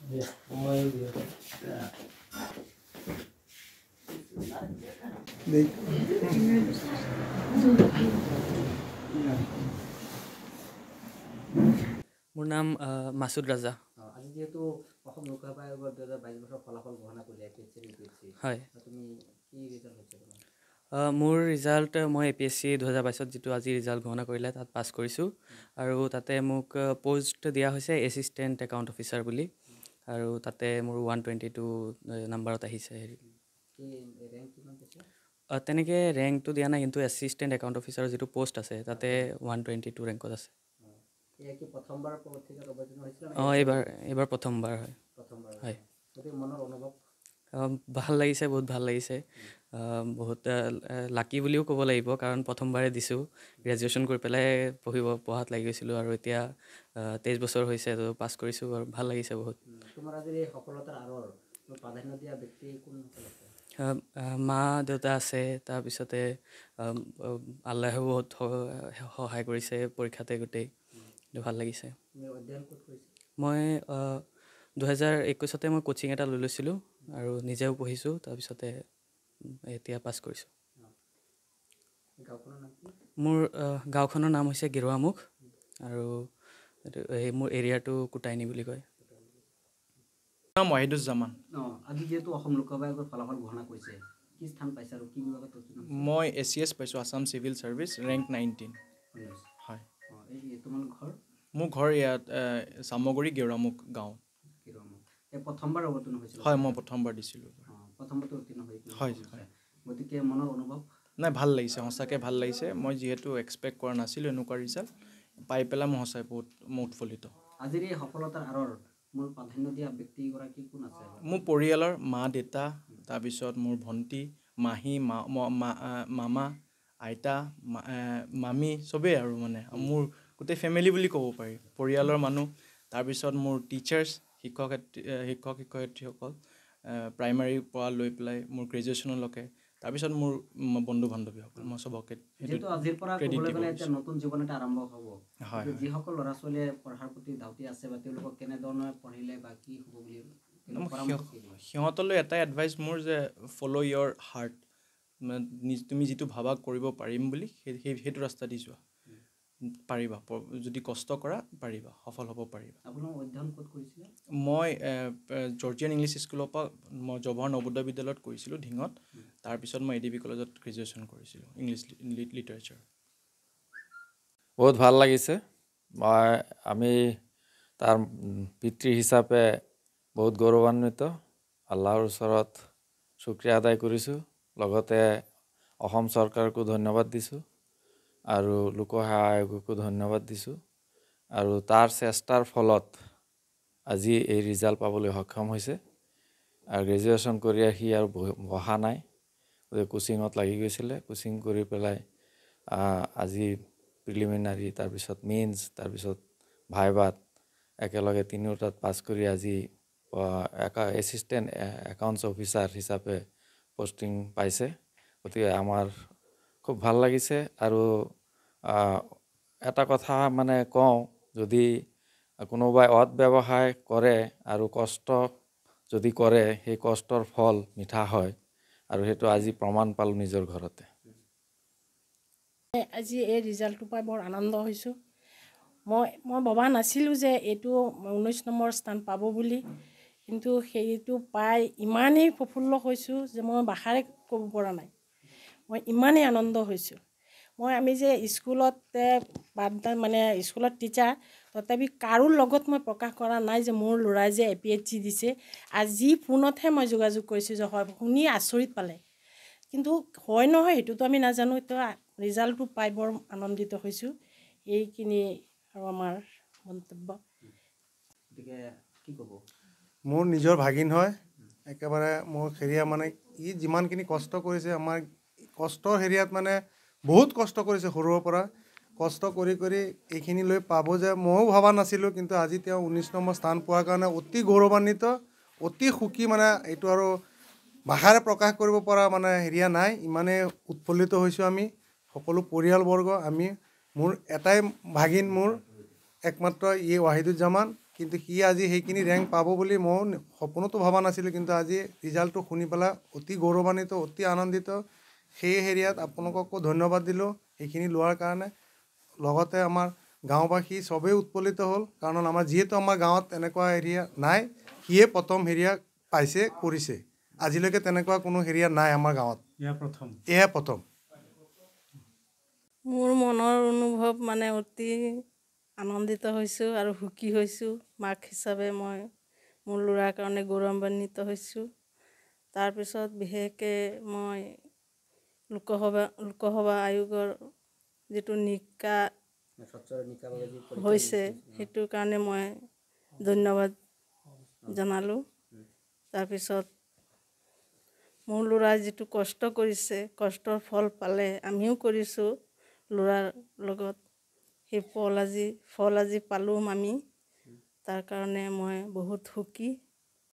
মোৰ নাম মাসুদ ৰাজা। আজি যেহেতু অসম লোকসভা আয়োগৰ 2022 বছৰৰ ফলাফল ঘোষণা কৰিলে APSC হয়, তুমি কি ৰিজাল্ট হৈছে তোমাৰ? মোৰ ৰিজাল্ট মই APSC 2022 যিটো আজি ৰিজাল্ট ঘোষণা কৰিলে তাত পাছ কৰিছোঁ আৰু তাতে মোক পোষ্ট দিয়া হৈছে এছিষ্টেণ্ট একাউণ্ট অফিচাৰ বুলি আৰু তাতে মোৰ 122 নাম্বাৰত আহিছে হেৰি। কি ৰেংক কিমান পাইছে? তেনেকৈ ৰেংকটো দিয়া নাই, কিন্তু এছিষ্টেণ্ট একাউণ্ট অফিচাৰৰ যিটো পোষ্ট আছে তাতে 122 ৰেংকত আছে। এয়া কি প্ৰথমবাৰ পৰীক্ষাত অৱতীৰ্ণ হৈছিল? এইবাৰ প্ৰথমবাৰ হয়। প্ৰথমবাৰ হয়, গতিকে মনৰ অনুভৱ? ভাল লাগিছে, বহুত ভাল লাগিছে। বহুত লাকি বুলিও ক'ব লাগিব, কাৰণ প্ৰথমবাৰে দিছোঁ। গ্ৰেজুৱেশ্যন কৰি পেলাই পঢ়াত লাগি গৈছিলোঁ আৰু এতিয়া 23 বছৰ হৈছে, তো পাছ কৰিছোঁ আৰু ভাল লাগিছে বহুত। তোমাৰ আজি এই সফলতাৰ আঁৰৰ প্ৰাধান্য দিয়া ব্যক্তি কোনসকল আছে? মা দেউতা আছে, তাৰপিছতে আল্লাহেও বহুত সহায় কৰিছে পৰীক্ষাতে গোটেই। ভাল লাগিছে। তুমি অধ্যয়ন ক'ত কৰিছা? মই 2021 মই কোচিং এটা লৈ লৈছিলোঁ আৰু নিজেও পঢ়িছোঁ, তাৰপিছতে এতিয়া পাছ কৰিছোঁ। গাঁওখনৰ নাম কি? মোৰ গাঁওখনৰ নাম হৈছে গেৰুৱামুখ আৰু মোৰ এৰিয়াটো কোটাইনী বুলি কয়। নাম ৱাহিদুজ্জামান। আজি যেহেতু অসম লোকসভা আয়োগৰ ফলাফল ঘোষণা কৰিছে, কি স্থান পাইছে আৰু কি বিভাগত? মই ACS পাইছোঁ, আছাম চিভিল ছাৰ্ভিচ, ৰেংক 19। হয়। তোমালোকৰ ঘৰ? মোৰ ঘৰ ইয়াত চামগুৰি গেৰুৱামুখ গাঁও। প্ৰথমবাৰ অৱতীৰ্ণ হৈছিল? হয়, মই প্ৰথমবাৰ দিছিলোঁ। প্ৰথমবাৰতে উত্তীৰ্ণ হৈছিল। হয় হয়। গতিকে মনৰ অনুভৱ? নাই, ভাল লাগিছে, সঁচাকৈ ভাল লাগিছে। মই যিহেতু এক্সপেক্ট কৰা নাছিলোঁ এনেকুৱা ৰিজাল্ট পাই পেলাই মই সঁচাই বহুত উৎফুল্লিত। আজিৰ এই সফলতাৰ আঁৰৰ মোৰ প্ৰাধান্য দিয়া ব্যক্তিগৰাকী কোন আছে? মোৰ পৰিয়ালৰ মা দেউতা, তাৰপিছত মোৰ ভণ্টি, মাহী, মামা, আইতা, মামী, চবেই আৰু মানে মোৰ গোটেই ফেমিলি বুলি ক'ব পাৰি। পৰিয়ালৰ মানুহ, তাৰপিছত মোৰ টিচাৰ্ছ, শিক্ষক শিক্ষয়িত্ৰীসকল, প্ৰাইমাৰীৰ পৰা লৈ পেলাই মোৰ গ্ৰেজুৱেশ্যনলৈকে, তাৰপিছত মোৰ বন্ধু বান্ধৱীসকল, মই চবকে আজিৰ পৰা ক'বলৈ গ'লে এতিয়া নতুন জীৱন এটা আৰম্ভ হ'ব। হয়। যিসকল ল'ৰা ছোৱালীয়ে পঢ়াৰ প্ৰতি ধাউতি আছে বা তেওঁলোকক কেনেধৰণে পঢ়িলে বা কি হ'ব বুলি সিহঁতলৈ এটাই এডভাইচ মোৰ যে ফ'ল' ইয়'ৰ হাৰ্ট, তুমি যিটো ভাবা কৰিব পাৰিম বুলি সেইটো ৰাস্তা দি যোৱা। পাৰিবা, যদি কষ্ট কৰা পাৰিবা, সফল হ'ব পাৰিবা। আপোনাৰ অধ্যয়ন ক'ত কৰিছিলে? মই জৰ্জিয়ান ইংলিছ স্কুলৰ পৰা মই জৱাহৰ নৱোদয় বিদ্যালয়ত কৰিছিলোঁ ধিঙত, তাৰপিছত মই ADB কলেজত গ্ৰেজুৱেশ্যন কৰিছিলোঁ ইংলিছ লিটাৰেচাৰ। বহুত ভাল লাগিছে। আমি তাৰ পিতৃ হিচাপে বহুত গৌৰৱান্বিত। আল্লাহৰ ওচৰত শুক্ৰিয়া আদায় কৰিছোঁ, লগতে অসম চৰকাৰকো ধন্যবাদ দিছোঁ আৰু লোকসেৱা আয়োগকো ধন্যবাদ দিছোঁ। আৰু তাৰ চেষ্টাৰ ফলত আজি এই ৰিজাল্ট পাবলৈ সক্ষম হৈছে। আৰু গ্ৰেজুৱেশ্যন কৰি আহি আৰু বহা নাই, কোচিঙত লাগি গৈছিলে। কোচিং কৰি পেলাই আজি প্ৰিলিমিনাৰী, তাৰপিছত মেইনছ, তাৰপিছত ভাইভাত একেলগে তিনিওটাত পাছ কৰি আজি এছিষ্টেণ্ট একাউণ্টছ অফিচাৰ হিচাপে পষ্টিং পাইছে। গতিকে আমাৰ খুব ভাল লাগিছে। আৰু এটা কথা মানে কওঁ, যদি কোনোবাই ব্যৱসায় কৰে আৰু কষ্ট যদি কৰে, সেই কষ্টৰ ফল মিঠা হয়, আৰু সেইটো আজি প্ৰমাণ পালোঁ নিজৰ ঘৰতে। আজি এই ৰিজাল্টটো পাই বৰ আনন্দ হৈছোঁ। মই ভবা নাছিলোঁ যে এইটো 19 নম্বৰ স্থান পাব বুলি, কিন্তু সেইটো পাই ইমানেই প্ৰফুল্ল হৈছোঁ যে মই ভাষাৰে ক'ব পৰা নাই। মই ইমানেই আনন্দ হৈছোঁ। আমি যে স্কুলতে মানে স্কুলত টিচাৰ, তথাপি কাৰো লগত মই প্ৰকাশ কৰা নাই যে মোৰ ল'ৰাই যে APSC দিছে। আজি ফোনতহে মই যোগাযোগ কৰিছোঁ যে হয়, শুনি আচৰিত পালে। কিন্তু হয় নহয় সেইটোতো আমি নাজানো। তো ৰিজাল্টটো পাই বৰ আনন্দিত হৈছোঁ। এইখিনি আৰু আমাৰ মন্তব্য। মোৰ নিজৰ ভাগিন হয়, একেবাৰে মোৰ হেৰিয়া মানে ই যিমানখিনি কষ্ট কৰিছে, আমাৰ কষ্টৰ হেৰিয়াত মানে বহুত কষ্ট কৰিছে সৰুৰ পৰা। কষ্ট কৰি কৰি এইখিনি লৈ পাব যে ময়ো ভবা নাছিলোঁ, কিন্তু আজি তেওঁ 19 নম্বৰ স্থান পোৱাৰ কাৰণে অতি গৌৰৱান্বিত, অতি সুখী। মানে এইটো আৰু ভাষাৰে প্ৰকাশ কৰিব পৰা মানে হেৰিয়া নাই, ইমানেই উৎফুল্লিত হৈছোঁ আমি সকলো পৰিয়ালবৰ্গ। মোৰ এটাই ভাগিন, মোৰ একমাত্ৰ ৱাহিদুজ্জামান। কিন্তু সি আজি সেইখিনি ৰেংক পাব বুলি মই সপোনতো ভবা নাছিলোঁ, কিন্তু আজি ৰিজাল্টটো শুনি পেলাই অতি গৌৰৱান্বিত, অতি আনন্দিত। সেই হেৰিয়াত আপোনালোককো ধন্যবাদ দিলোঁ সেইখিনি লোৱাৰ কাৰণে। লগতে আমাৰ গাঁওবাসী চবেই উৎফুল্লিত হ'ল, কাৰণ আমাৰ যিহেতু আমাৰ গাঁৱত এনেকুৱা এৰিয়া নাই, সিয়ে প্ৰথম হেৰিয়া পাইছে কৰিছে। আজিলৈকে তেনেকুৱা কোনো হেৰিয়া নাই আমাৰ গাঁৱত, এয়া প্ৰথম। মোৰ মনৰ অনুভৱ মানে অতি আনন্দিত হৈছোঁ আৰু সুখী হৈছোঁ। মাক হিচাপে মই মোৰ ল'ৰাৰ কাৰণে গৌৰৱান্বিত হৈছোঁ। তাৰপিছত বিশেষকৈ মই লোকসভা আয়োগৰ যিটো নিকা হৈছে সেইটোৰ কাৰণে মই ধন্যবাদ জনালোঁ। তাৰপিছত মোৰ ল'ৰাই যিটো কষ্ট কৰিছে, কষ্টৰ ফল পালে, আমিও কৰিছোঁ ল'ৰাৰ লগত, সেই ফল আজি পালোঁ আমি। তাৰ কাৰণে মই বহুত সুখী।